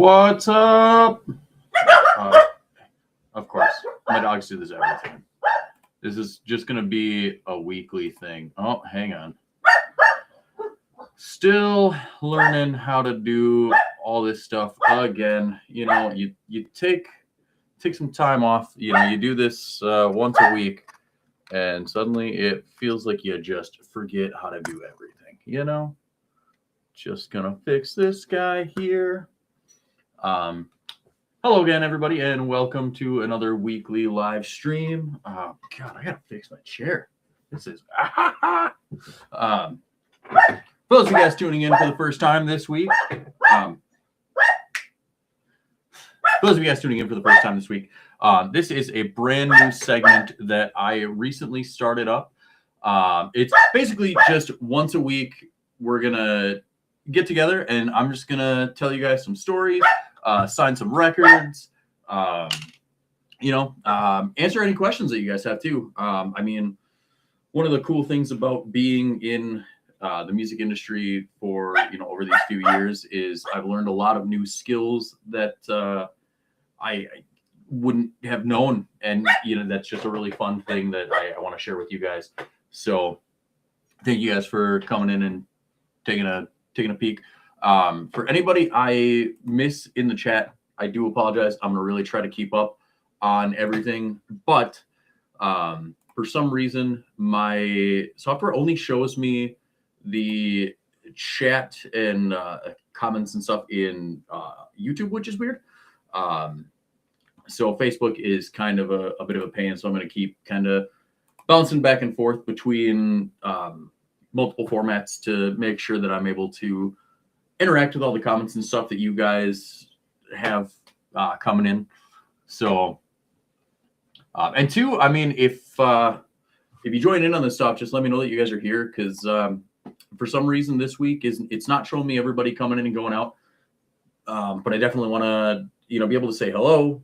What's up? Of course, my dogs do this every time. This is just going to be a weekly thing. Oh, hang on. Still learning how to do all this stuff again. You know, you take some time off. You know, you do this once a week, and suddenly it feels like you just forget how to do everything. You know, just gonna fix this guy here. Hello again, everybody, and welcome to another weekly live stream. Oh, God, I gotta fix my chair. This is for those of you guys tuning in for the first time this week. This is a brand new segment that I recently started up. It's basically just once a week we're gonna get together, and I'm just gonna tell you guys some stories. Sign some records, answer any questions that you guys have too. I mean, one of the cool things about being in the music industry for, over these few years is I've learned a lot of new skills that I wouldn't have known. And, that's just a really fun thing that I want to share with you guys. So thank you guys for coming in and taking a peek. For anybody I miss in the chat, I do apologize. I'm going to really try to keep up on everything. But for some reason, my software only shows me the chat and comments and stuff in YouTube, which is weird. So Facebook is kind of a bit of a pain. So I'm going to keep kind of bouncing back and forth between multiple formats to make sure that I'm able to interact with all the comments and stuff that you guys have coming in. So, and two, I mean, if you join in on this stuff, just let me know that you guys are here, because for some reason this week it's not showing me everybody coming in and going out. But I definitely want to, be able to say hello,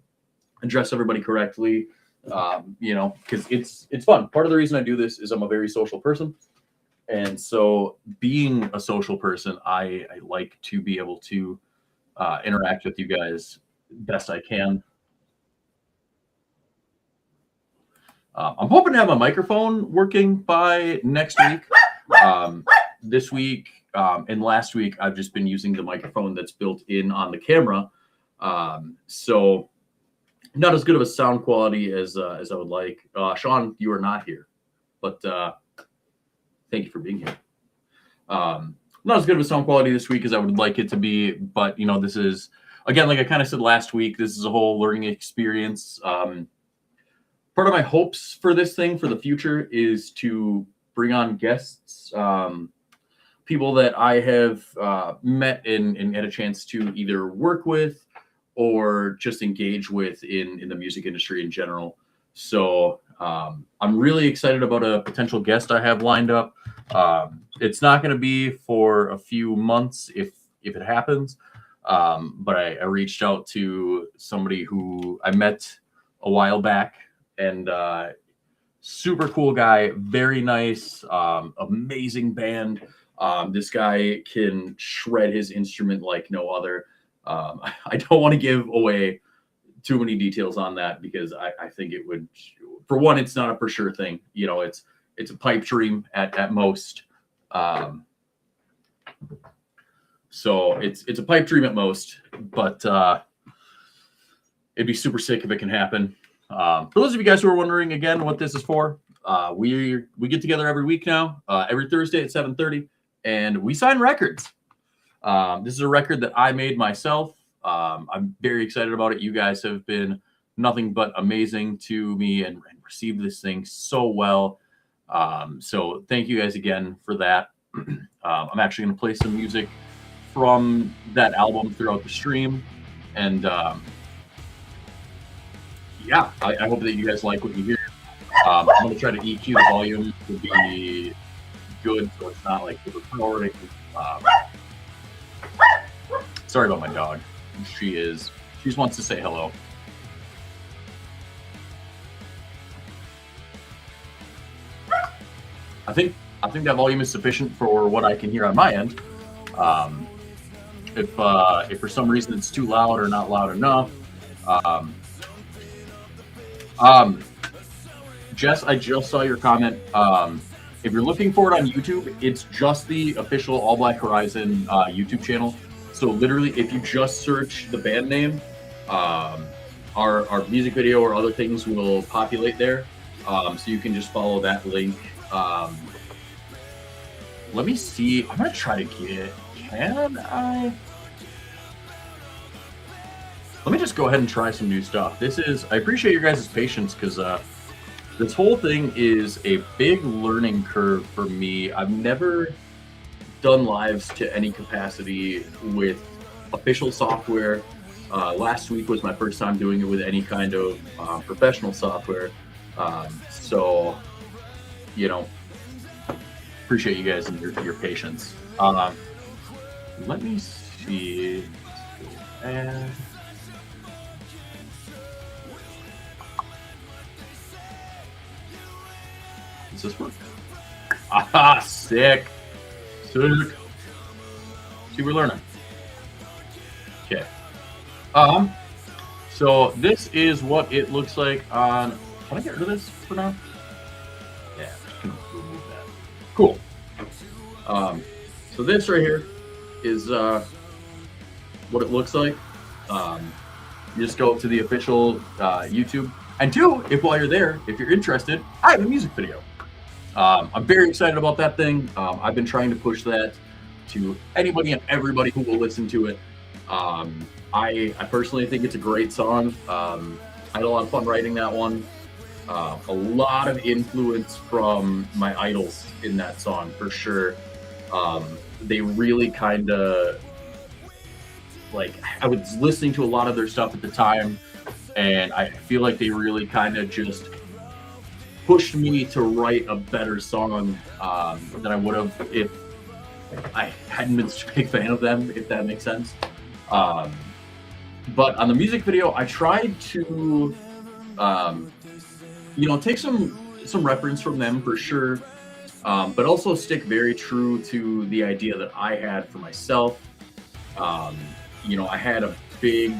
address everybody correctly, because it's fun. Part of the reason I do this is I'm a very social person. And so being a social person, I like to be able to interact with you guys best I can. I'm hoping to have my microphone working by next week. This week and last week, I've just been using the microphone that's built in on the camera. So not as good of a sound quality as I would like. Sean, you are not here, but thank you for being here. Not as good of a sound quality this week as I would like it to be, but this is, again, like I kind of said last week, this is a whole learning experience. Part of my hopes for this thing for the future is to bring on guests, people that I have met and had a chance to either work with or just engage with in the music industry in general. So I'm really excited about a potential guest I have lined up. It's not going to be for a few months if it happens. But I reached out to somebody who I met a while back, and super cool guy, very nice, amazing band. This guy can shred his instrument like no other. I don't want to give away too many details on that, because I think it would, for one, it's not a for sure thing. It's a pipe dream at most. So it's a pipe dream at most, but it'd be super sick if it can happen. For those of you guys who are wondering again what this is for, we get together every week now, every Thursday at 7:30, and we sign records. This is a record that I made myself. I'm very excited about it. You guys have been nothing but amazing to me and received this thing so well. So thank you guys again for that. I'm actually going to play some music from that album throughout the stream. And I hope that you guys like what you hear. I'm going to try to EQ the volume to be good, so it's not like overpowering. Sorry about my dog. She just wants to say hello. I think that volume is sufficient for what I can hear on my end. if for some reason it's too loud or not loud enough. Um, Jess, I just saw your comment. If you're looking for it on YouTube, it's just the official All Black Horizon YouTube channel. So literally, if you just search the band name, our music video or other things will populate there. So you can just follow that link. Let me see. I'm gonna try to get. Can I? Let me just go ahead and try some new stuff. I appreciate your guys' patience because this whole thing is a big learning curve for me. I've never done lives to any capacity with official software. Last week was my first time doing it with any kind of professional software. So, appreciate you guys and your patience. Let me see. Does this work? Ah, sick. See, we're learning. Okay. So this is what it looks like on. Can I get rid of this for now? Yeah, just gonna remove that. Cool. So this right here is what it looks like. You just go to the official YouTube. And two, while you're there, if you're interested, I have a music video. I'm very excited about that thing. I've been trying to push that to anybody and everybody who will listen to it. I personally think it's a great song. I had a lot of fun writing that one. A lot of influence from my idols in that song, for sure. They really kind of, I was listening to a lot of their stuff at the time, and I feel like they really kind of just pushed me to write a better song than I would have if I hadn't been such a big fan of them, if that makes sense. But on the music video, I tried to, take some reference from them for sure, but also stick very true to the idea that I had for myself. I had a big,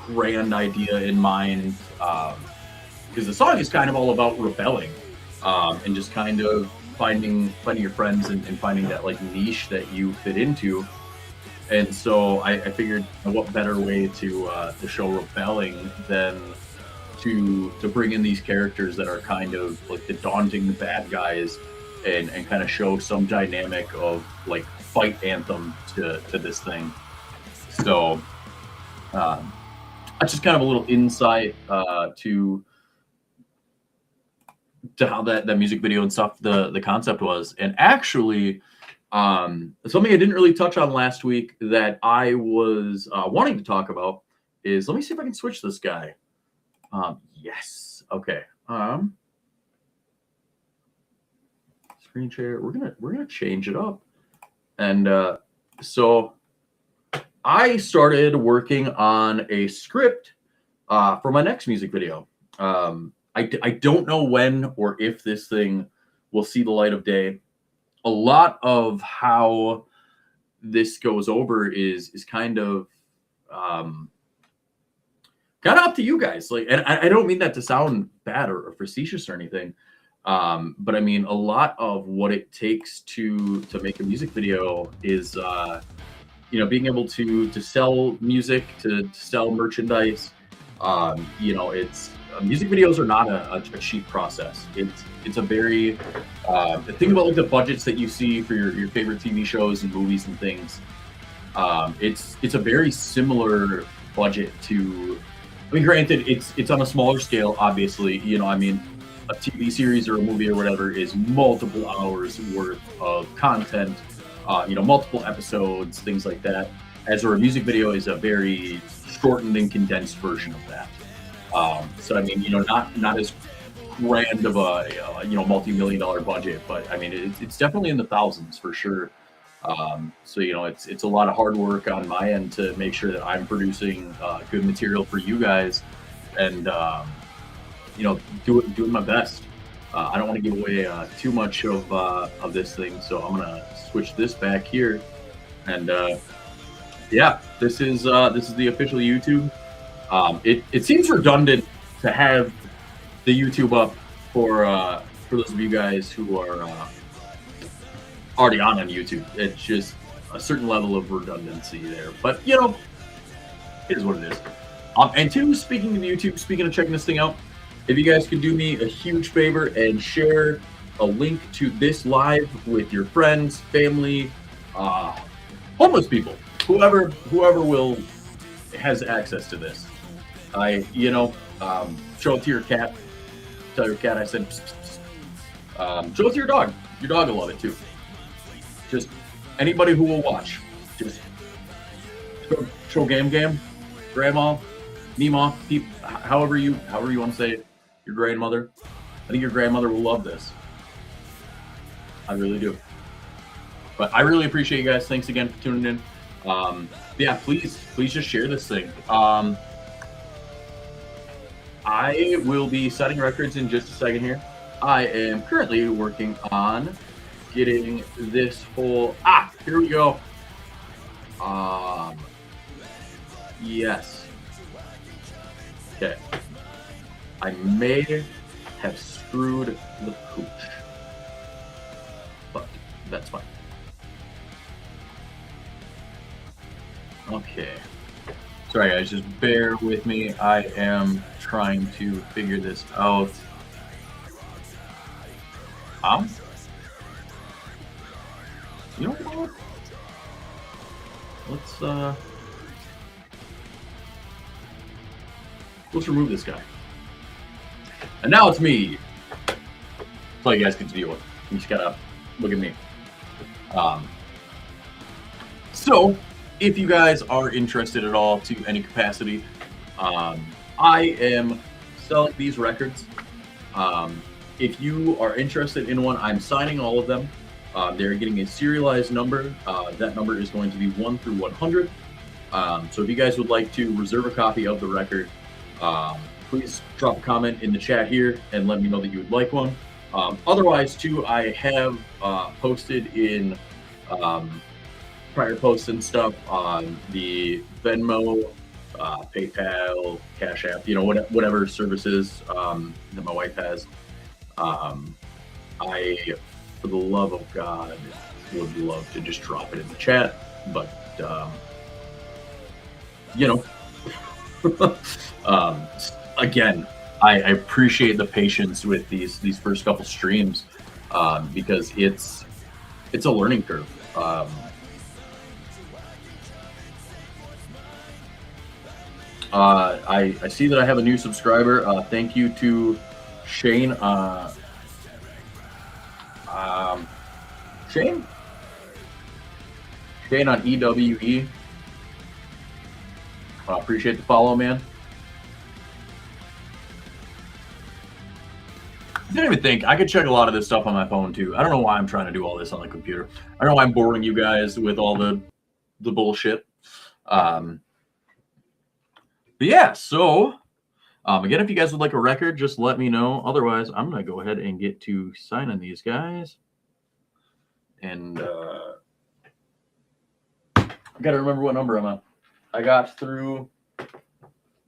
grand idea in mind, because the song is kind of all about rebelling, and just kind of finding your friends and finding that niche that you fit into. And so I figured, what better way to show rebelling than to bring in these characters that are kind of like the daunting bad guys, and kind of show some dynamic of fight anthem to this thing. So that's just kind of a little insight to how that music video and stuff, the concept was. And actually, something I didn't really touch on last week that I was wanting to talk about is, let me see if I can switch this guy. Yes. Okay. Screen share. We're gonna change it up. And so I started working on a script for my next music video. I don't know when or if this thing will see the light of day. A lot of how this goes over is kind of up to you guys. And I don't mean that to sound bad or facetious or anything. But I mean, a lot of what it takes to make a music video is being able to sell music, to sell merchandise. It's music videos are not a cheap process. It's a very think about the budgets that you see for your favorite TV shows and movies and things. It's a very similar budget to. I mean, granted, it's on a smaller scale, obviously. A TV series or a movie or whatever is multiple hours worth of content. Multiple episodes, things like that. As where a music video is a very shortened and condensed version of that. So I mean, not as grand of a multi-million-dollar budget, but I mean, it's definitely in the thousands for sure. So it's a lot of hard work on my end to make sure that I'm producing good material for you guys, and doing my best. I don't want to give away too much of this thing, so I'm gonna switch this back here, and Yeah, this is the official YouTube. It seems redundant to have the YouTube up for those of you guys who are already on YouTube. It's just a certain level of redundancy there, but you know, it is what it is. And two, speaking of YouTube, speaking of checking this thing out, if you guys could do me a huge favor and share a link to this live with your friends, family, homeless people, whoever has access to this. Show it to your cat. Tell your cat I said. Psst, psst, psst. Show it to your dog. Your dog will love it too. Just anybody who will watch. Just show Gam, Grandma, Mima, however you want to say it. Your grandmother. I think your grandmother will love this. I really do. But I really appreciate you guys. Thanks again for tuning in. Yeah, please just share this thing. I will be setting records in just a second here. I am currently working on getting this whole... here we go. Yes. Okay. I may have screwed the pooch, but that's fine. Okay. Sorry guys, just bear with me. I am trying to figure this out. You know what? Let's remove this guy. And now it's me. That's all you guys get to deal with. You just gotta look at me. So, if you guys are interested at all to any capacity, I am selling these records. If you are interested in one, I'm signing all of them. They're getting a serialized number. That number is going to be 1 through 100. So if you guys would like to reserve a copy of the record, please drop a comment in the chat here and let me know that you would like one. Otherwise, too, I have posted in prior posts and stuff on the Venmo, PayPal, Cash App, whatever services that my wife has. I, for the love of God, would love to just drop it in the chat, but again, I appreciate the patience with these first couple streams, because it's a learning curve. I see that I have a new subscriber. Thank you to Shane. Shane on EWE. Appreciate the follow, man. I didn't even think I could check a lot of this stuff on my phone too. I don't know why I'm trying to do all this on the computer. I don't know why I'm boring you guys with all the bullshit. But yeah, so again, if you guys would like a record, just let me know. Otherwise, I'm gonna go ahead and get to signing these guys. And I gotta remember what number I'm on. I got through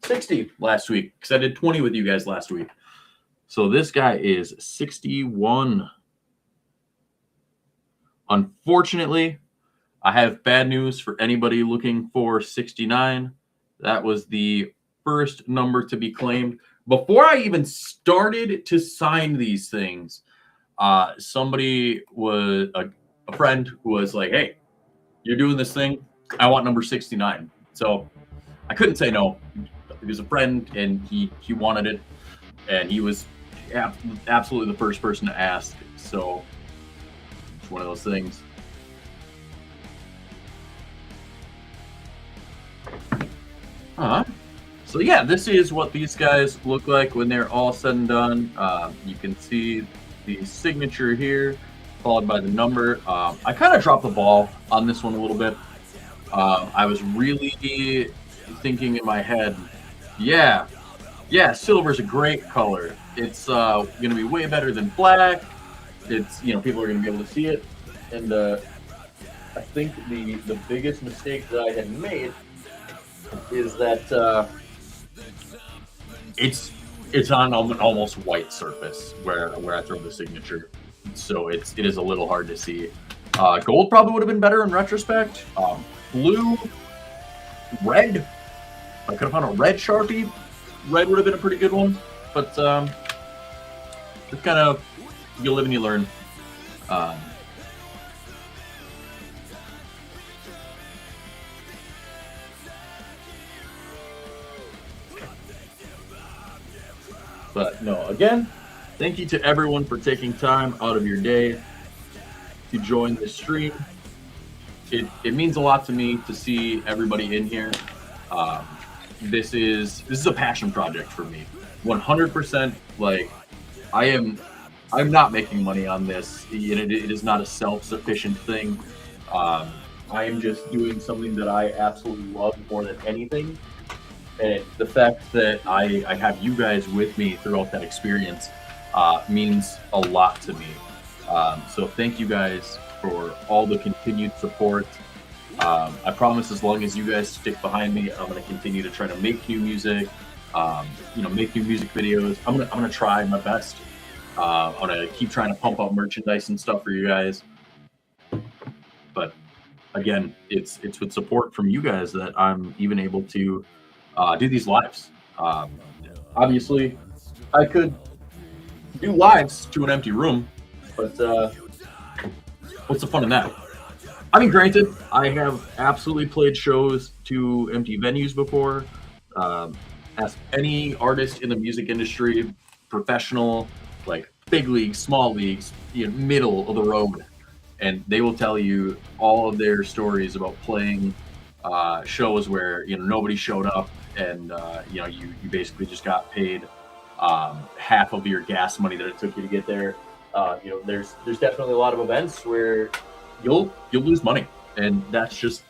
60 last week because I did 20 with you guys last week. So this guy is 61. Unfortunately, I have bad news for anybody looking for 69. That was the first number to be claimed. Before I even started to sign these things, somebody was a friend who was like, "Hey, you're doing this thing. I want number 69." So I couldn't say no. He was a friend, and he wanted it, and he was absolutely the first person to ask. So it's one of those things. So yeah, this is what these guys look like when they're all said and done. You can see the signature here, followed by the number. I kind of dropped the ball on this one a little bit. I was really thinking in my head, yeah, silver's a great color. It's going to be way better than black. It's, people are going to be able to see it. And I think the biggest mistake that I had made is that it's it's on an almost white surface where I throw the signature, so it is a little hard to see. Gold probably would have been better in retrospect. Blue, red. I could have found a red Sharpie. Red would have been a pretty good one, but it's kind of, you live and you learn. But no, again, thank you to everyone for taking time out of your day to join this stream. It means a lot to me to see everybody in here. This is a passion project for me, 100%. Like, I'm not making money on this. It is not a self-sufficient thing. I am just doing something that I absolutely love more than anything. And the fact that I have you guys with me throughout that experience means a lot to me. So thank you guys for all the continued support. I promise, as long as you guys stick behind me, I'm going to continue to try to make new music. Make new music videos. I'm gonna try my best. I'm gonna keep trying to pump out merchandise and stuff for you guys. But again, it's with support from you guys that I'm even able to do these lives. Obviously, I could do lives to an empty room, but what's the fun in that? I mean, granted, I have absolutely played shows to empty venues before. Ask any artist in the music industry, professional, like big leagues, small leagues, middle of the road, and they will tell you all of their stories about playing shows where nobody showed up, and you basically just got paid half of your gas money that it took you to get there. There's definitely a lot of events where you'll lose money, and that's just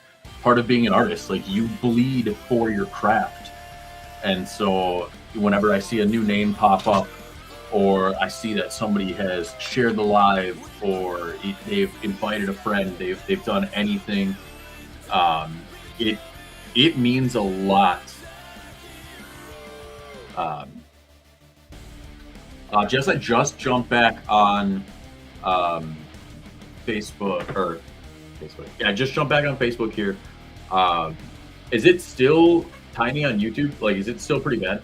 part of being an artist. Like, you bleed for your craft, and so whenever I see a new name pop up, or I see that somebody has shared the live, or they've invited a friend, they've done anything, it means a lot. I just jumped back on Facebook. Yeah, I just jumped back on Facebook here. Is it still tiny on YouTube? Like, is it still pretty bad?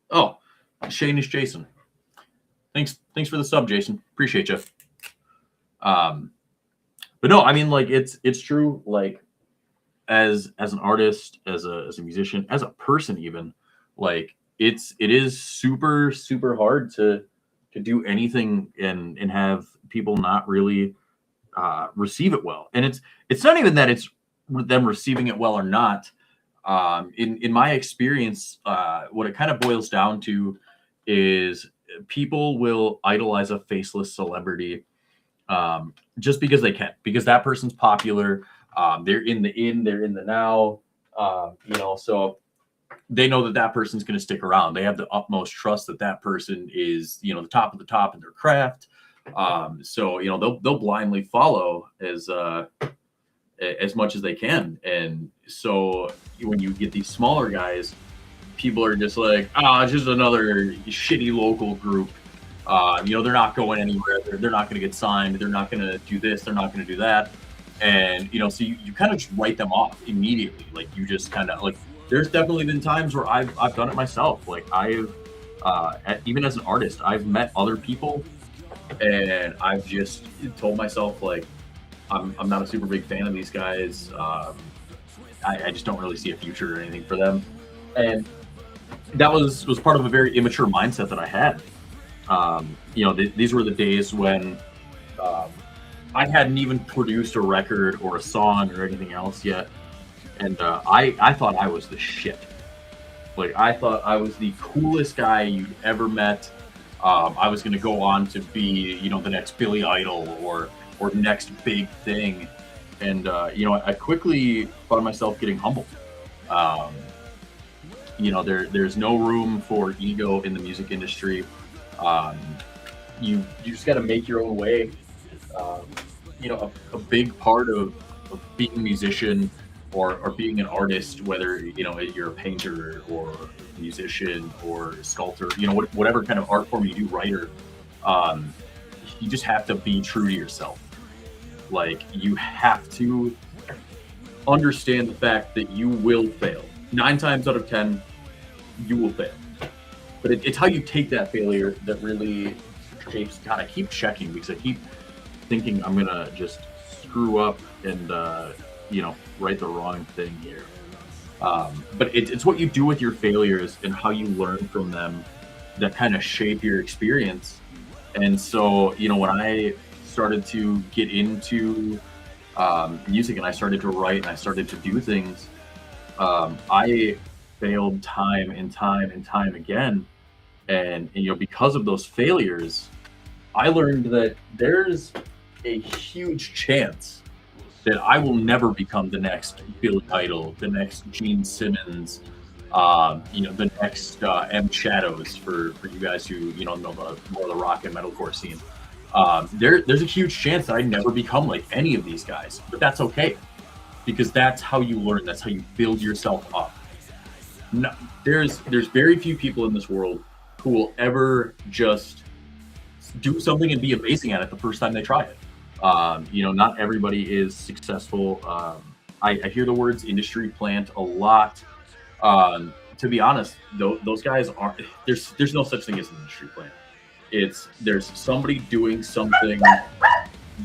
Oh, Shane is Jason. Thanks for the sub, Jason. Appreciate you. But no, I mean, like, it's true. Like, as an artist, as a musician, as a person, even, like, it is super, super hard to do anything and have people not really receive it well. And it's not even that it's them receiving it well or not. In my experience, what it kind of boils down to is people will idolize a faceless celebrity just because they can, because that person's popular. They're in the now, so they know that person's going to stick around. They have the utmost trust that person is, the top of the top in their craft. So they'll blindly follow as much as they can. And so when you get these smaller guys, people are just like, it's just another shitty local group. They're not going anywhere. They're not going to get signed. They're not going to do this. They're not going to do that. And, so you kind of just write them off immediately. Like, you just kind of, like, there's definitely been times where I've done it myself. Like, even as an artist, I've met other people and I've just told myself, like, I'm not a super big fan of these guys. I just don't really see a future or anything for them. And that was part of a very immature mindset that I had. These were the days when I hadn't even produced a record or a song or anything else yet. And I thought I was the shit. Like, I thought I was the coolest guy you'd ever met. I was going to go on to be, the next Billy Idol or next big thing. And, I quickly found myself getting humbled. Um, there's no room for ego in the music industry. Um, you just got to make your own way. Um, a big part of being a musician or being an artist, whether you're a painter or a musician or a sculptor, whatever kind of art form you do, writer, um, you just have to be true to yourself. Like, you have to understand the fact that you will fail. 9 times out of 10, you will fail. But it's how you take that failure that really shapes. God, I keep checking because I keep thinking I'm gonna just screw up and write the wrong thing here. But it's what you do with your failures and how you learn from them that kind of shape your experience. And so, when I started to get into music and I started to write and I started to do things, I failed time and time and time again. And because of those failures, I learned that there's a huge chance that I will never become the next Billy Idol, the next Gene Simmons, the next M Shadows for you guys who know more of the rock and metalcore scene. There's a huge chance that I never become like any of these guys, but that's okay because that's how you learn. That's how you build yourself up. No, there's very few people in this world who will ever just do something and be amazing at it the first time they try it. Not everybody is successful. I hear the words industry plant a lot. To be honest, those guys aren't. There's no such thing as an industry plant. There's somebody doing something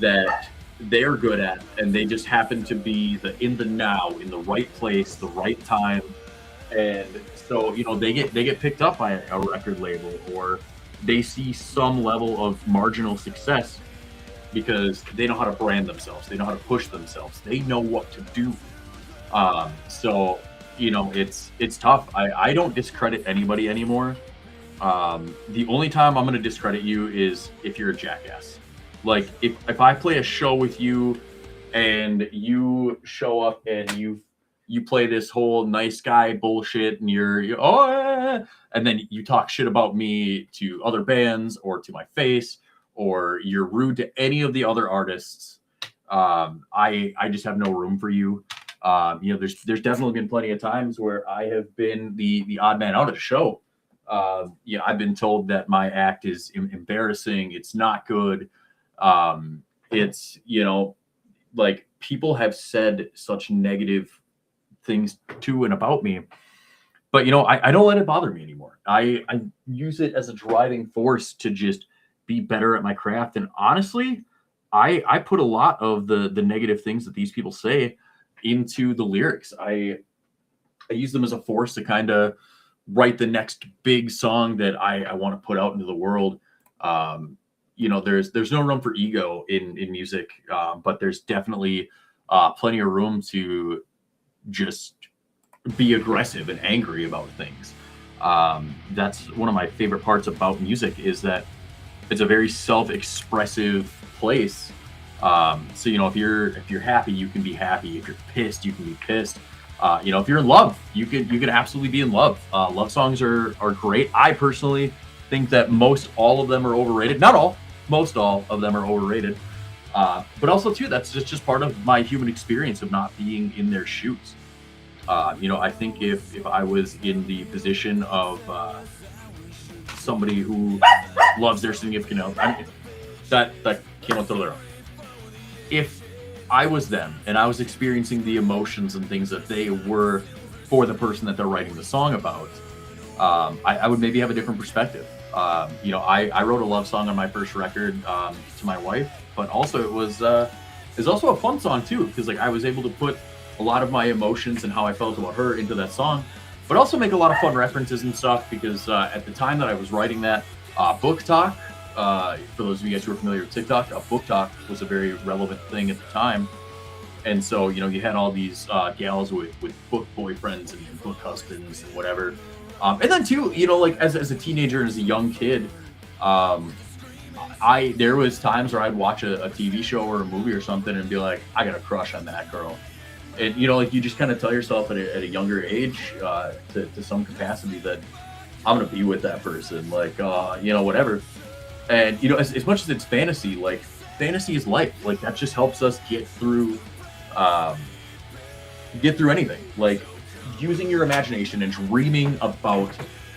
that they're good at, and they just happen to be in the now, in the right place, the right time, and so they get picked up by a record label, or they see some level of marginal success because they know how to brand themselves, they know how to push themselves, they know what to do. So it's tough. I don't discredit anybody anymore. The only time I'm going to discredit you is if you're a jackass. Like if I play a show with you and you show up and you play this whole nice guy bullshit and you're and then you talk shit about me to other bands or to my face, or you're rude to any of the other artists, I just have no room for you. There's definitely been plenty of times where I have been the odd man out at a show. I've been told that my act is embarrassing. It's not good. It's like people have said such negative things to and about me, but I don't let it bother me anymore. I use it as a driving force to just be better at my craft. And honestly, I put a lot of the negative things that these people say into the lyrics. I use them as a force to kind of write the next big song that I want to put out into the world. There's no room for ego in music, but there's definitely plenty of room to just be aggressive and angry about things. That's one of my favorite parts about music, is that it's a very self-expressive place. So if you're happy, you can be happy. If you're pissed, you can be pissed. If you're in love, you can absolutely be in love. Love songs are great. I personally think that most all of them are overrated. Not all, most all of them are overrated. But also too, that's just part of my human experience of not being in their shoes. I think if I was in the position of somebody who loves their significant other, that came out the if I was them and I was experiencing the emotions and things that they were for the person that they're writing the song about, I would maybe have a different perspective. I wrote a love song on my first record to my wife, but also it was also a fun song too, because I was able to put a lot of my emotions and how I felt about her into that song, but also make a lot of fun references and stuff, because at the time that I was writing that, book talk, for those of you guys who are familiar with TikTok, book talk was a very relevant thing at the time. And so, you had all these gals with book boyfriends and book husbands and whatever. And then too, as a teenager and as a young kid, there was times where I'd watch a TV show or a movie or something and be like, I got a crush on that girl. And like you just kind of tell yourself at a younger age, to some capacity, that I'm gonna be with that person, like whatever. And as much as it's fantasy, like fantasy is life. Like that just helps us um, get through anything. Like using your imagination and dreaming about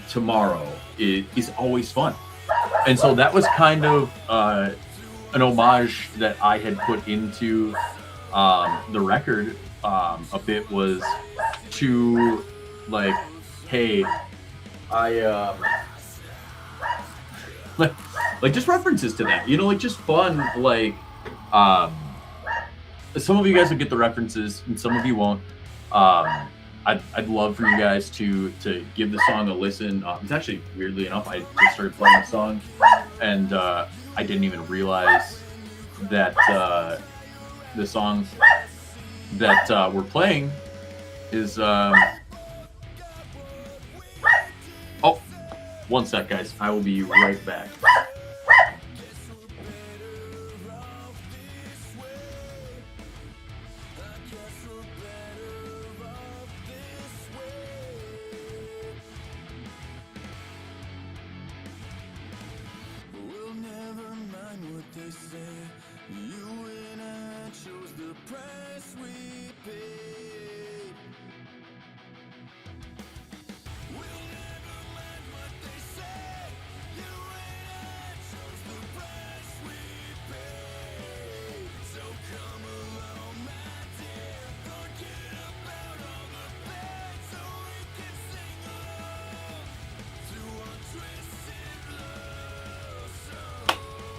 tomorrow is always fun. And so that was kind of an homage that I had put into the record a bit, was to like, hey, I like just references to that, like just fun, like some of you guys will get the references and some of you won't. I'd love for you guys to give the song a listen. It's actually, weirdly enough, I just started playing the song and I didn't even realize that the song that we're playing is oh, one sec, guys, I will be right back.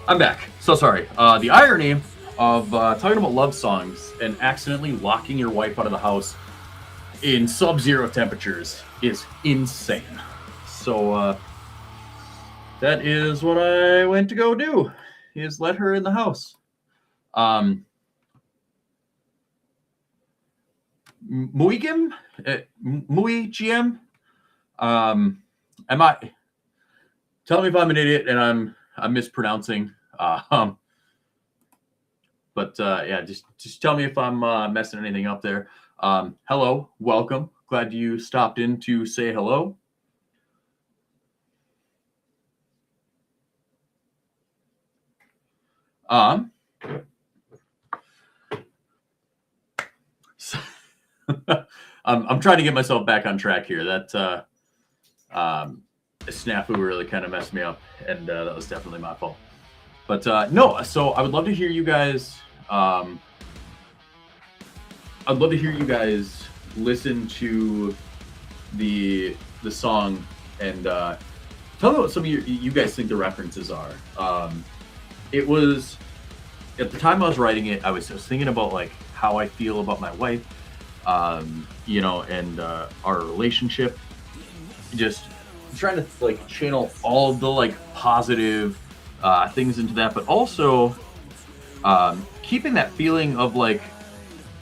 I'm back. So sorry. The irony of talking about love songs and accidentally locking your wife out of the house in sub-zero temperatures is insane. So that is what I went to go do, is let her in the house. Muigim? Muigim? Am I... Tell me if I'm an idiot and I'm mispronouncing. But yeah, just tell me if I'm messing anything up there. Hello, welcome. Glad you stopped in to say hello. I'm trying to get myself back on track here. That snafu really kind of messed me up, and that was definitely my fault. But no, so I would love to hear you guys. I'd love to hear you guys listen to the song and tell me what some of you guys think the references are. It was, at the time I was writing it, I was thinking about like how I feel about my wife, and our relationship. Just trying to like channel all of the like positive things into that, but also keeping that feeling of like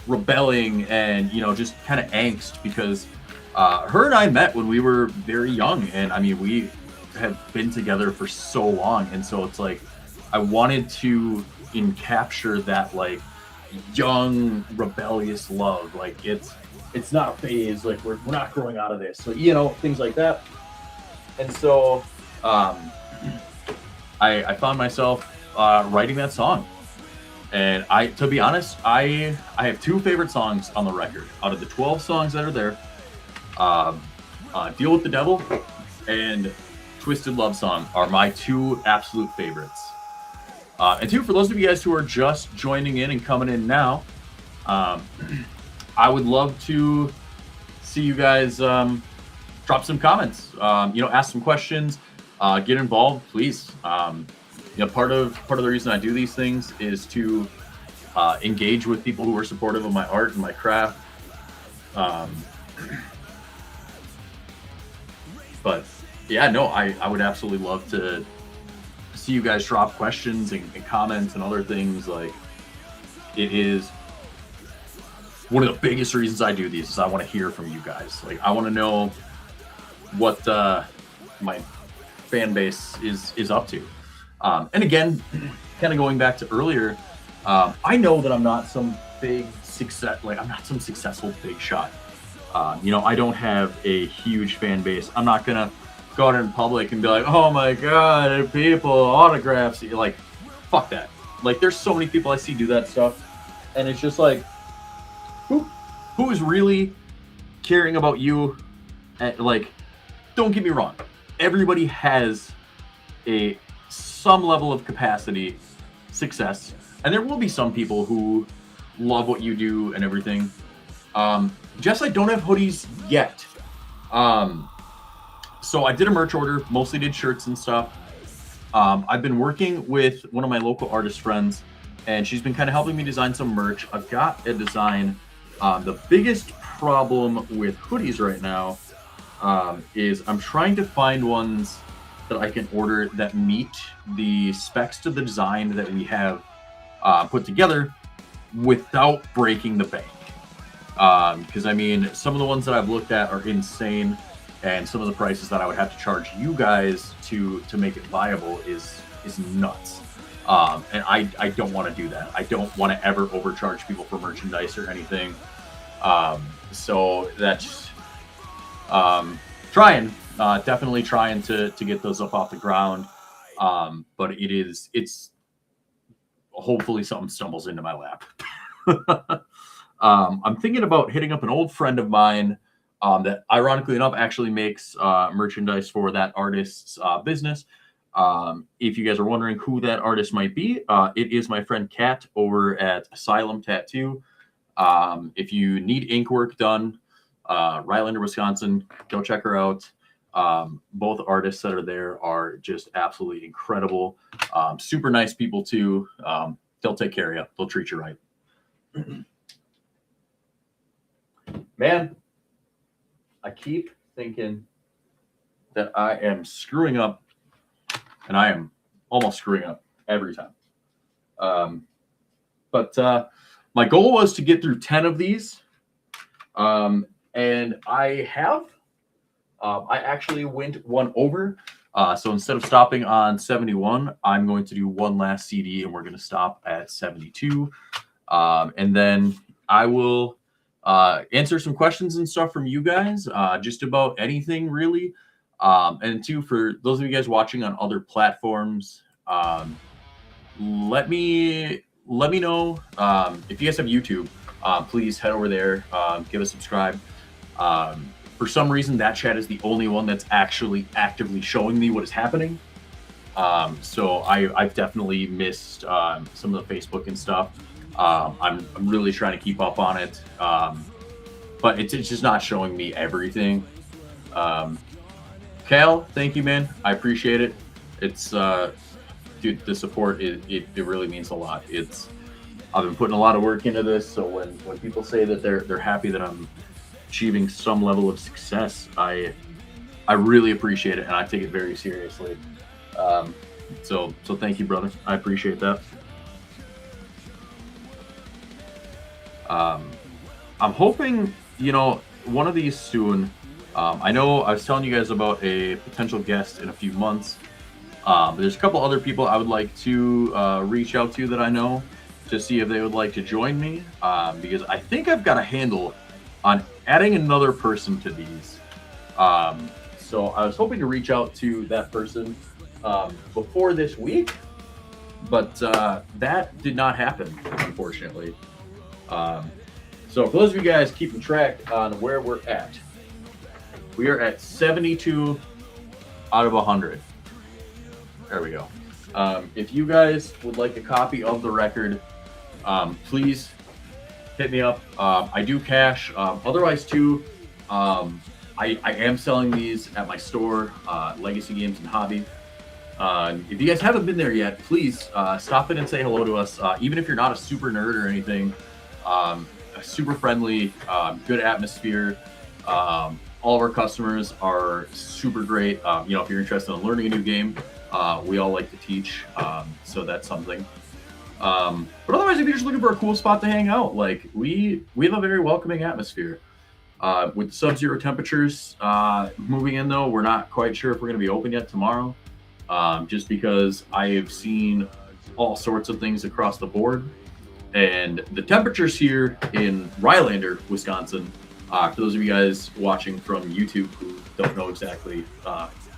rebelling and just kind of angst, because her and I met when we were very young, and I mean we have been together for so long, and so it's like I wanted to encapture that like young rebellious love. Like it's not a phase, like we're not growing out of this, so things like that. And so I found myself writing that song. And to be honest, I have two favorite songs on the record. Out of the 12 songs that are there, Deal with the Devil and Twisted Love Song are my two absolute favorites. And two, for those of you guys who are just joining in and coming in now, I would love to see you guys drop some comments, ask some questions, get involved, please. Part of the reason I do these things is to engage with people who are supportive of my art and my craft. But yeah, no, I would absolutely love to see you guys drop questions and comments and other things. Like, it is one of the biggest reasons I do these, is I want to hear from you guys. Like, I want to know what my fan base is up to. And again, kind of going back to earlier, I know that I'm not some big success. Like, I'm not some successful big shot. I don't have a huge fan base. I'm not gonna go out in public and be like, oh my god, people autographs. You're like, fuck that. Like, there's so many people I see do that stuff, and it's just like, who is really caring about you? And, like, don't get me wrong, everybody has some level of capacity, success, and there will be some people who love what you do and everything. Jess, I don't have hoodies yet. So I did a merch order, mostly did shirts and stuff. I've been working with one of my local artist friends, and she's been kind of helping me design some merch. I've got a design. The biggest problem with hoodies right now is I'm trying to find ones that I can order that meet the specs to the design that we have put together without breaking the bank. Because I mean, some of the ones that I've looked at are insane, and some of the prices that I would have to charge you guys to make it viable is nuts. And I don't want to do that. I don't want to ever overcharge people for merchandise or anything. So that's definitely trying to get those up off the ground. But it's hopefully something stumbles into my lap. I'm thinking about hitting up an old friend of mine that, ironically enough, actually makes merchandise for that artist's business. If you guys are wondering who that artist might be, it is my friend Kat over at Asylum Tattoo. If you need ink work done, Rylander, Wisconsin, go check her out. Both artists that are there are just absolutely incredible. Super nice people too. They'll take care of you. They'll treat you right. Man, I keep thinking that I am screwing up, and I am almost screwing up every time. But my goal was to get through 10 of these, and I have. I actually went one over. So instead of stopping on 71, I'm going to do one last CD, and we're going to stop at 72. And then I will answer some questions and stuff from you guys, just about anything really. And two, for those of you guys watching on other platforms, let me know if you guys have YouTube. Please head over there, give a subscribe. For some reason, that chat is the only one that's actually actively showing me what is happening. So I've definitely missed some of the Facebook and stuff. I'm really trying to keep up on it, but it's just not showing me everything. Cal, thank you, man. I appreciate it. It's dude, the support it really means a lot. I've been putting a lot of work into this, so when people say that they're happy that I'm achieving some level of success, I really appreciate it, and I take it very seriously. So thank you, brother. I appreciate that. I'm hoping, one of these soon. I know I was telling you guys about a potential guest in a few months. But there's a couple other people I would like to reach out to that I know to see if they would like to join me, because I think I've got a handle on adding another person to these. So I was hoping to reach out to that person before this week, but that did not happen, unfortunately. So for those of you guys keeping track on where we're at, we are at 72 out of 100. There we go. If you guys would like a copy of the record, please hit me up. I do cash. Otherwise, too, I am selling these at my store, Legacy Games and Hobby. If you guys haven't been there yet, please stop in and say hello to us. Even if you're not a super nerd or anything, super friendly, good atmosphere. All of our customers are super great. If you're interested in learning a new game, we all like to teach, so that's something. But otherwise, if you're just looking for a cool spot to hang out, like we have a very welcoming atmosphere. With sub-zero temperatures moving in, though, we're not quite sure if we're going to be open yet tomorrow, just because I have seen all sorts of things across the board. And the temperatures here in Rylander, Wisconsin, for those of you guys watching from YouTube who don't know exactly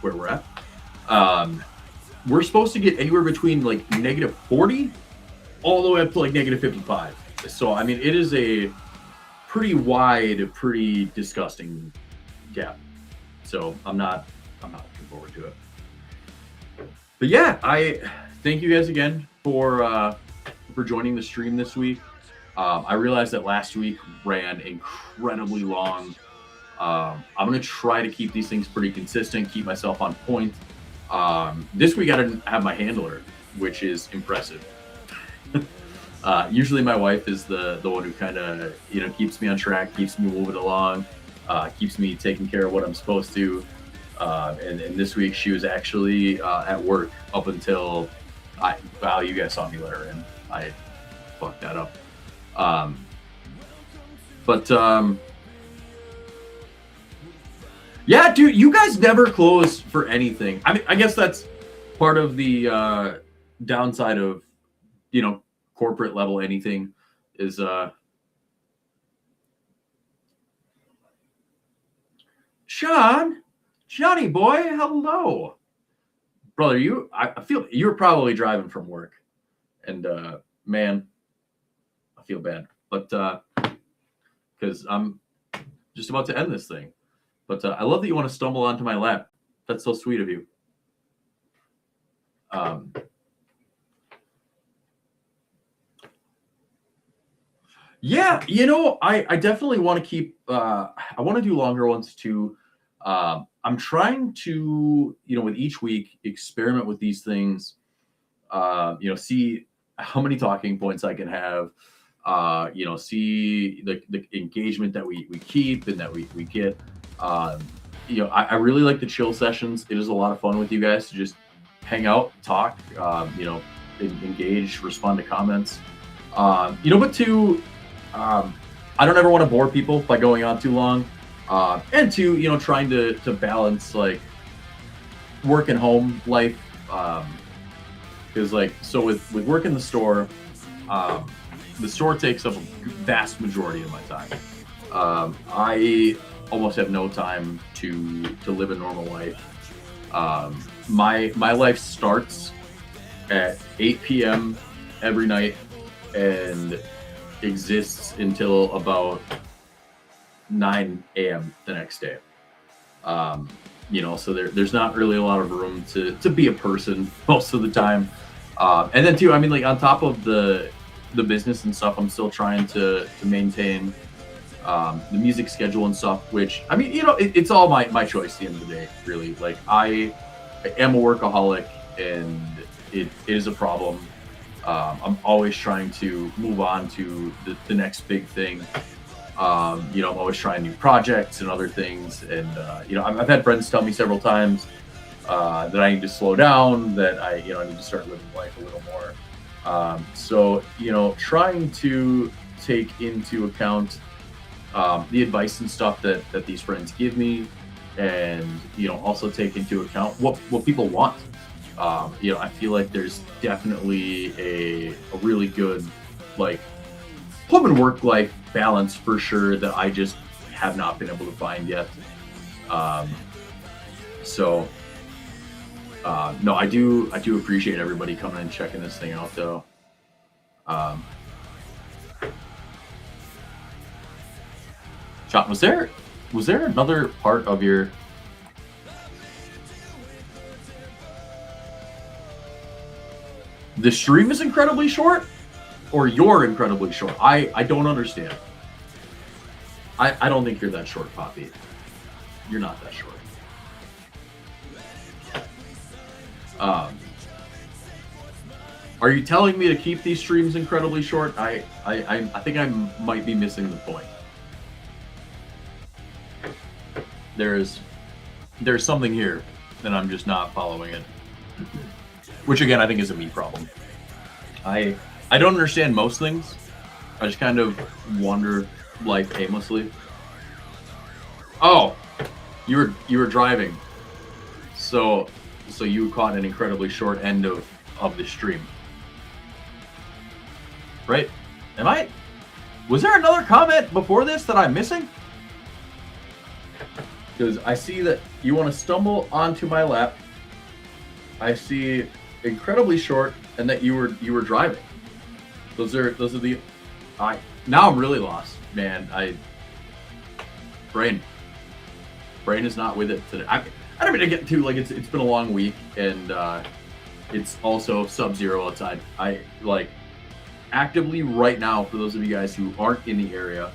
where we're at, we're supposed to get anywhere between like -40 all the way up to like -55. So, I mean, it is a pretty wide, pretty disgusting gap. So I'm not looking forward to it. But yeah, I thank you guys again for joining the stream this week. I realized that last week ran incredibly long. I'm going to try to keep these things pretty consistent, keep myself on point. This week I didn't have my handler, which is impressive. Usually my wife is the one who kind of, keeps me on track, keeps me moving along, keeps me taking care of what I'm supposed to. And this week she was actually at work up until you guys saw me let her in. I fucked that up. Yeah, dude, you guys never close for anything. I mean, I guess that's part of the downside of, corporate level anything is Johnny boy, hello. Brother, I feel you're probably driving from work. And man, I feel bad. But because I'm just about to end this thing. But I love that you want to stumble onto my lap. That's so sweet of you. Yeah, I definitely want to keep, I want to do longer ones too. I'm trying to, with each week, experiment with these things, see how many talking points I can have, see the engagement that we keep and that we get. I really like the chill sessions. It is a lot of fun with you guys to just hang out, talk, engage, respond to comments. But two, I don't ever want to bore people by going on too long. And two, trying to balance like work and home life. Because so with work in the store takes up a vast majority of my time. I almost have no time to live a normal life. My life starts at 8 p.m. every night and exists until about 9 a.m. the next day. So there's not really a lot of room to be a person most of the time. And then too, I mean, like on top of the business and stuff, I'm still trying to maintain the music schedule and stuff, which, I mean, it's all my choice at the end of the day, really. Like I am a workaholic and it is a problem. I'm always trying to move on to the next big thing. I'm always trying new projects and other things. And, I've had friends tell me several times that I need to slow down, that I need to start living life a little more. So, trying to take into account the advice and stuff that these friends give me, and, also take into account what people want. I feel like there's definitely a really good, like, home and work life balance for sure that I just have not been able to find yet. No, I do appreciate everybody coming and checking this thing out, though. Chop, was there another part of your? The stream is incredibly short, or you're incredibly short? I don't understand. I don't think you're that short, Poppy. You're not that short. Are you telling me to keep these streams incredibly short? I think I might be missing the point. There's something here that I'm just not following it. Which again, I think is a me problem. I don't understand most things. I just kind of wander life aimlessly. Oh, you were driving, so you caught an incredibly short end of the stream, right? Was there another comment before this that I'm missing? Because I see that you want to stumble onto my lap. I see incredibly short, and that you were driving. Those are the. Now I'm really lost, man. Brain is not with it today. I don't mean to get too, like, it's been a long week, and it's also sub-zero outside. Actively right now, for those of you guys who aren't in the area,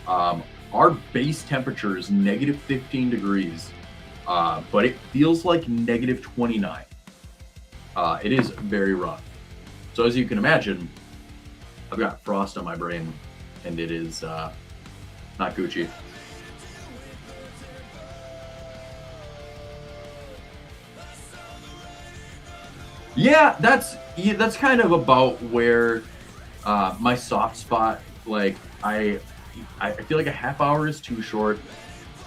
our base temperature is negative 15 degrees, but it feels like negative 29. It is very rough. So as you can imagine, I've got frost on my brain, and it is not Gucci. Yeah, that's kind of about where my soft spot. Like I feel like a half hour is too short.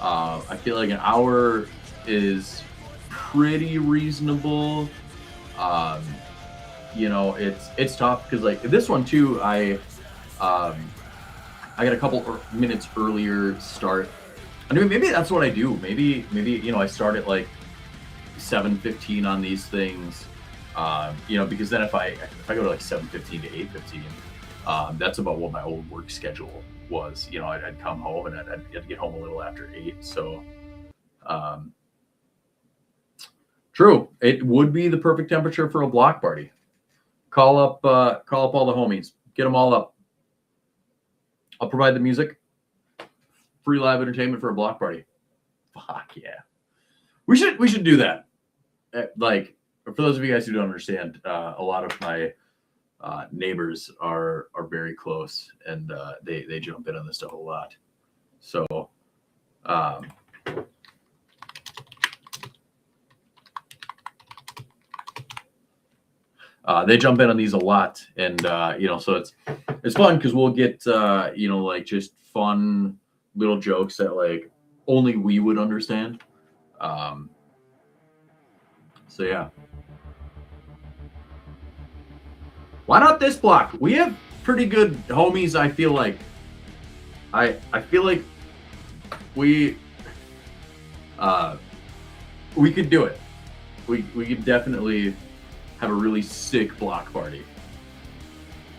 I feel like an hour is pretty reasonable. It's tough because, like, this one too, I got a couple minutes earlier start. I mean, maybe that's what I do. Maybe I start at like 7:15 on these things. Because then if I go to like 7:15 to 8:15, that's about what my old work schedule was. I'd come home and I'd get home a little after 8. So, true, it would be the perfect temperature for a block party. Call up all the homies, get them all up. I'll provide the music, free live entertainment for a block party. Fuck yeah, we should do that. Like, for those of you guys who don't understand, a lot of my neighbors are very close, and they jump in on this stuff a lot. So, they jump in on these a lot, and so it's fun because we'll get like just fun little jokes that like only we would understand. So yeah. Why not this block? We have pretty good homies. I feel like we could do it. We could definitely have a really sick block party.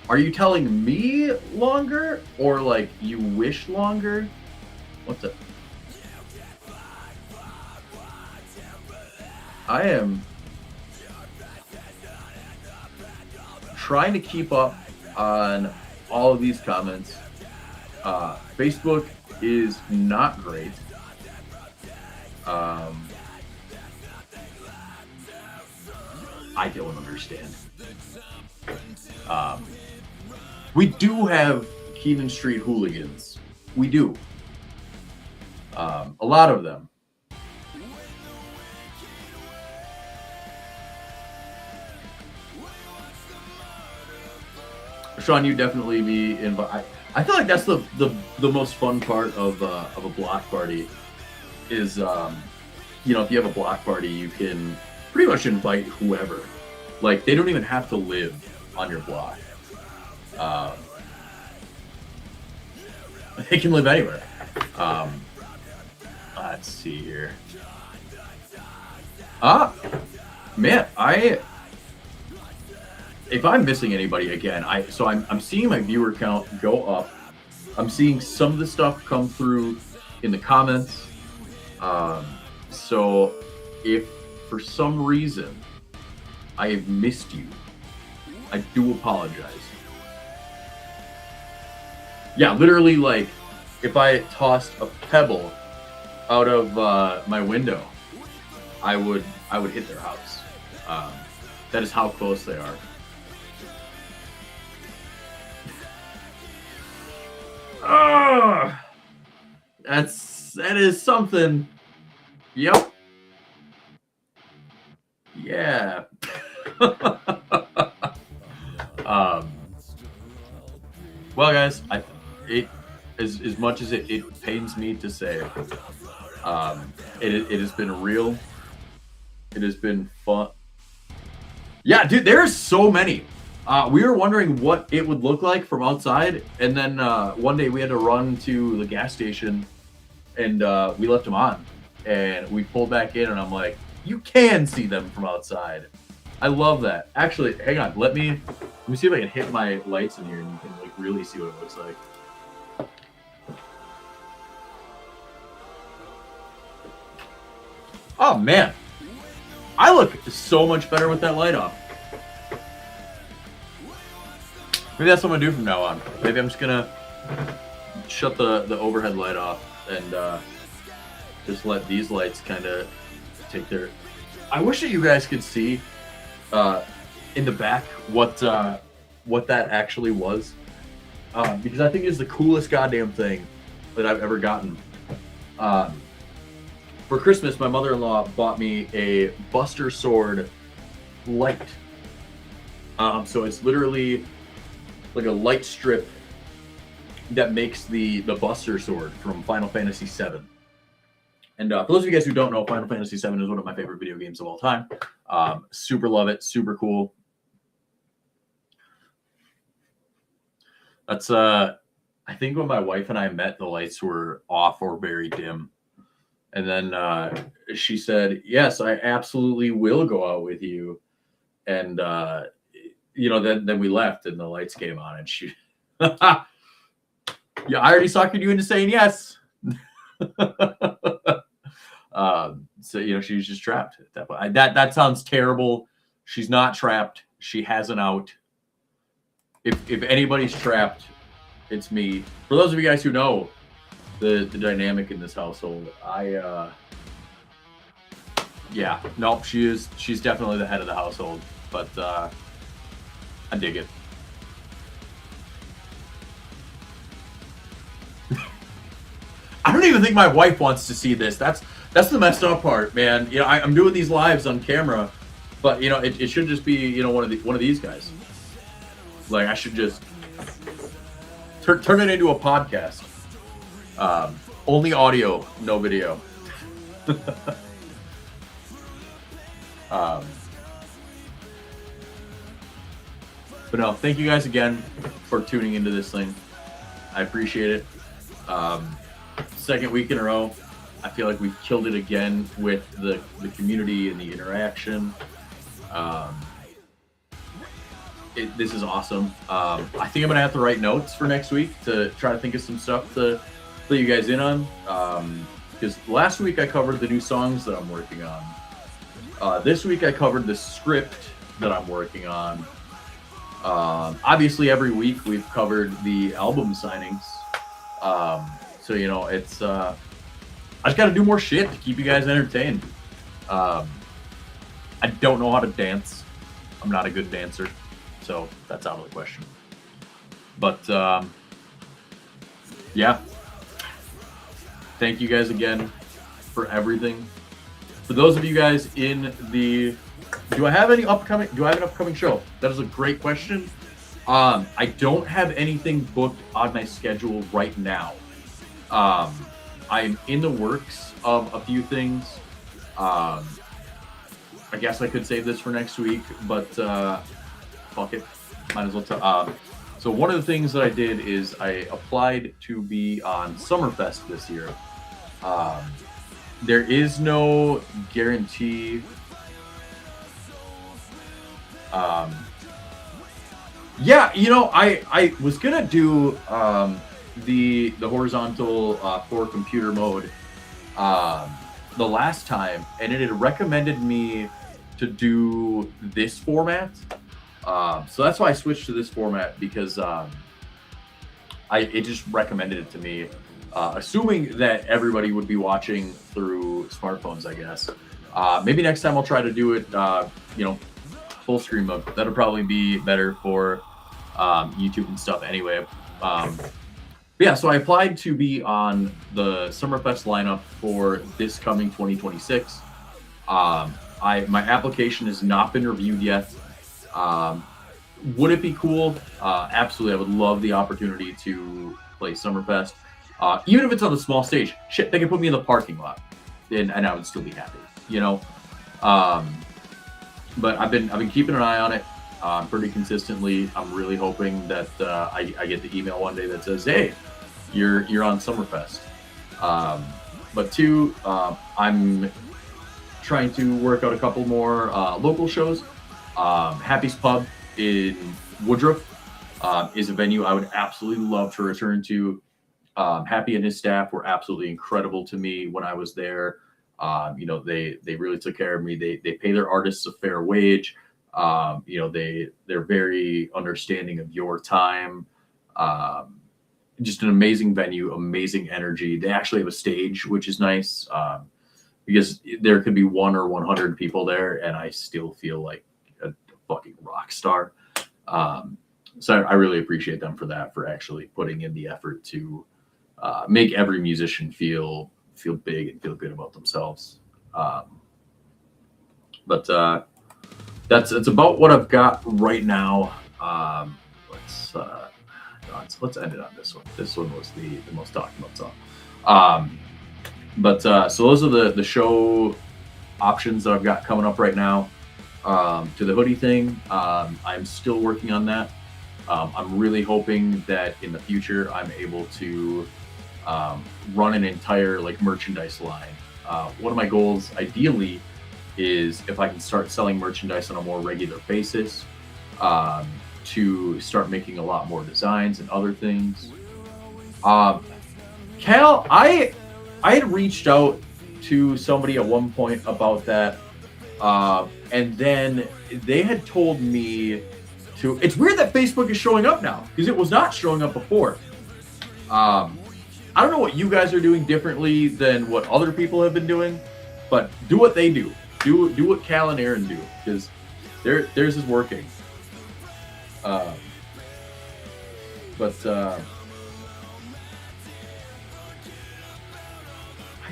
Are you telling me longer, or like you wish longer? What's up? I am trying to keep up on all of these comments. Facebook is not great. I don't understand. We do have Keenan Street hooligans. We do. A lot of them. Sean, you definitely be invited. I feel like that's the most fun part of a block party is, if you have a block party, you can pretty much invite whoever. Like, they don't even have to live on your block. They can live anywhere. Let's see here. Man, if I'm missing anybody again, I'm seeing my viewer count go up. I'm seeing some of the stuff come through in the comments. So if for some reason I have missed you, I do apologize. Yeah, literally, like, if I tossed a pebble out of my window, I would hit their house. That is how close they are. That is something. Yep. Yeah. Well, guys, as much as it pains me to say, it has been real. It has been fun. Yeah, dude, there's so many. We were wondering what it would look like from outside, and then one day we had to run to the gas station, and we left them on, and we pulled back in, and I'm like, you can see them from outside. I love that. Actually, hang on, let me see if I can hit my lights in here, and you can like really see what it looks like. Oh man, I look so much better with that light off. Maybe that's what I'm gonna do from now on. Maybe I'm just gonna shut the overhead light off and just let these lights kind of take their. I wish that you guys could see in the back what that actually was, because I think it's the coolest goddamn thing that I've ever gotten. For Christmas, my mother-in-law bought me a Buster Sword light. So it's literally like a light strip that makes the Buster Sword from Final Fantasy VII. And for those of you guys who don't know, Final Fantasy VII is one of my favorite video games of all time. Super love it, super cool. That's I think when my wife and I met, the lights were off or very dim. And then she said, yes, I absolutely will go out with you. And, then we left and the lights came on and she, yeah, I already suckered you into saying yes. So, she was just trapped at that point. That sounds terrible. She's not trapped. She has an out. If anybody's trapped, it's me. For those of you guys who know, the dynamic in this household, she's definitely the head of the household, but I dig it. I don't even think my wife wants to see this. That's the messed up part, man. I'm doing these lives on camera, but it should just be one of these guys. Like I should just turn it into a podcast. Only audio, no video. But no, thank you guys again for tuning into this thing. I appreciate it. Second week in a row, I feel like we've killed it again with the community and the interaction. This is awesome. I think I'm gonna have to write notes for next week to try to think of some stuff to let you guys in on, because last week I covered the new songs that I'm working on. This week I covered the script that I'm working on. Obviously every week we've covered the album signings. So it's I just got to do more shit to keep you guys entertained. I don't know how to dance. I'm not a good dancer, so that's out of the question. But yeah. Thank you guys again for everything. For those of you guys in the, do I have an upcoming show? That is a great question. I don't have anything booked on my schedule right now. I'm in the works of a few things. I guess I could save this for next week, but fuck it, might as well. So one of the things that I did is I applied to be on Summerfest this year. There is no guarantee. I was gonna do the horizontal for computer mode the last time, and it had recommended me to do this format. So that's why I switched to this format, because it just recommended it to me. Assuming that everybody would be watching through smartphones, I guess. Maybe next time I'll try to do it, full screen mode. That'll probably be better for YouTube and stuff anyway. So I applied to be on the Summerfest lineup for this coming 2026. My application has not been reviewed yet. Would it be cool? Absolutely. I would love the opportunity to play Summerfest. Even if it's on the small stage, shit, they can put me in the parking lot, and I would still be happy, But I've been keeping an eye on it. pretty consistently. I'm really hoping that I get the email one day that says, "Hey, you're on Summerfest." But two, I'm trying to work out a couple more local shows. Happy's Pub in Woodruff is a venue I would absolutely love to return to. Happy and his staff were absolutely incredible to me when I was there. They really took care of me. They pay their artists a fair wage. They're very understanding of your time. Just an amazing venue, amazing energy. They actually have a stage, which is nice, because there could be 1 or 100 people there, and I still feel like a fucking rock star. So I really appreciate them for that, for actually putting in the effort to make every musician feel big and feel good about themselves. But that's about what I've got right now. Let's end it on this one. This one was the most talked about song. So those are the show options that I've got coming up right now. To the hoodie thing, I'm still working on that. I'm really hoping that in the future I'm able to run an entire merchandise line. One of my goals, ideally, is if I can start selling merchandise on a more regular basis, to start making a lot more designs and other things. Cal, I had reached out to somebody at one point about that, and then they had told me to. It's weird that Facebook is showing up now, because it was not showing up before. I don't know what you guys are doing differently than what other people have been doing, but do what they do. Do what Cal and Aaron do, because theirs is working. I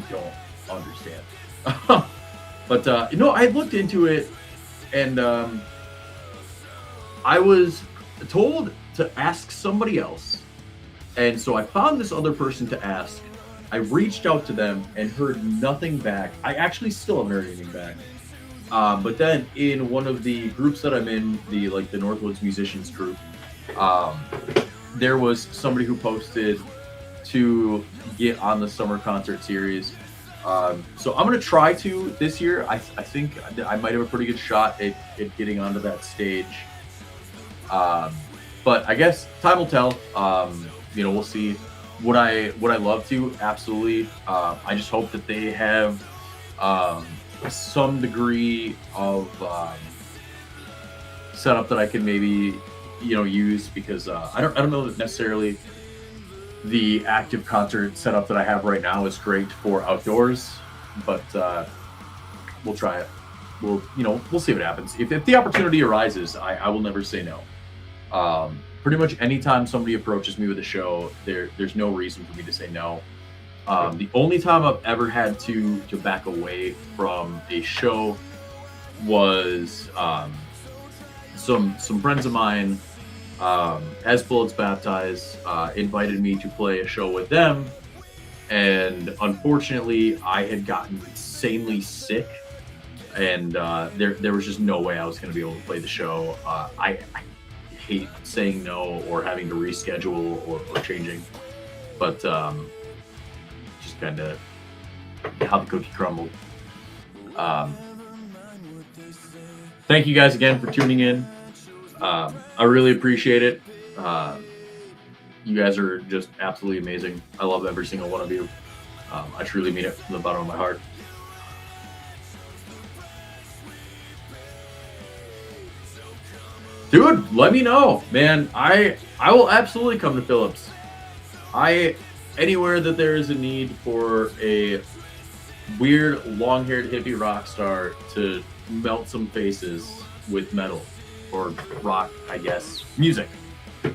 don't understand. I looked into it, and I was told to ask somebody else. And so I found this other person to ask. I reached out to them and heard nothing back. I actually still haven't heard anything back. But then in one of the groups that I'm in, the Northwoods Musicians group, there was somebody who posted to get on the summer concert series. So I'm going to try to this year. I think I might have a pretty good shot at getting onto that stage. But I guess time will tell. We'll see. Would I love to? Absolutely. I just hope that they have some degree of setup that I can maybe use, because I don't know that necessarily the active concert setup that I have right now is great for outdoors, but we'll try it. We'll see what happens. If the opportunity arises, I will never say no. Pretty much anytime somebody approaches me with a show, there's no reason for me to say no. The only time I've ever had to back away from a show was some friends of mine, as Bullets Baptized, invited me to play a show with them, and unfortunately I had gotten insanely sick, and there was just no way I was going to be able to play the show. I hate saying no or having to reschedule or changing, but just kind of how the cookie crumbled. Thank you guys again for tuning in. I really appreciate it. You guys are just absolutely amazing. I love every single one of you. I truly mean it from the bottom of my heart. Dude, let me know, man. I will absolutely come to Phillips. Anywhere that there is a need for a weird, long-haired hippie rock star to melt some faces with metal, or rock, I guess, music.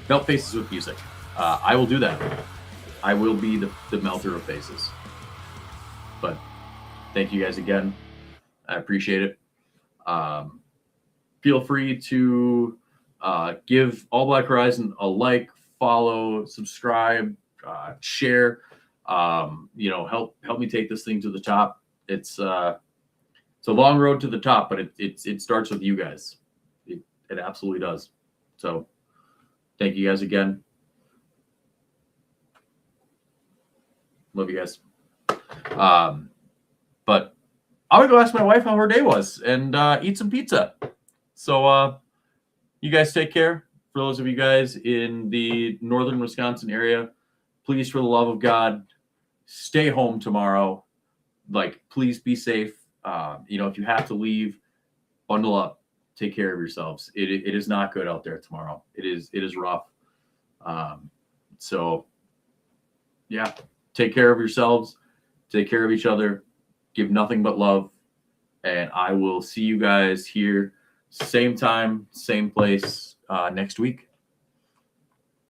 Melt faces with music. I will do that. I will be the melter of faces. But thank you guys again. I appreciate it. Feel free to give All Black Horizon a like, follow, subscribe, share. Help me take this thing to the top. It's a long road to the top, but it starts with you guys. It absolutely does. So thank you guys again. Love you guys. But I'm gonna go ask my wife how her day was and eat some pizza. So you guys take care. For those of you guys in the northern Wisconsin area, please, for the love of God, stay home tomorrow. Like, please be safe. If you have to leave, bundle up. Take care of yourselves. It is not good out there tomorrow. It is rough. So yeah, take care of yourselves. Take care of each other. Give nothing but love. And I will see you guys here, same time, same place, next week.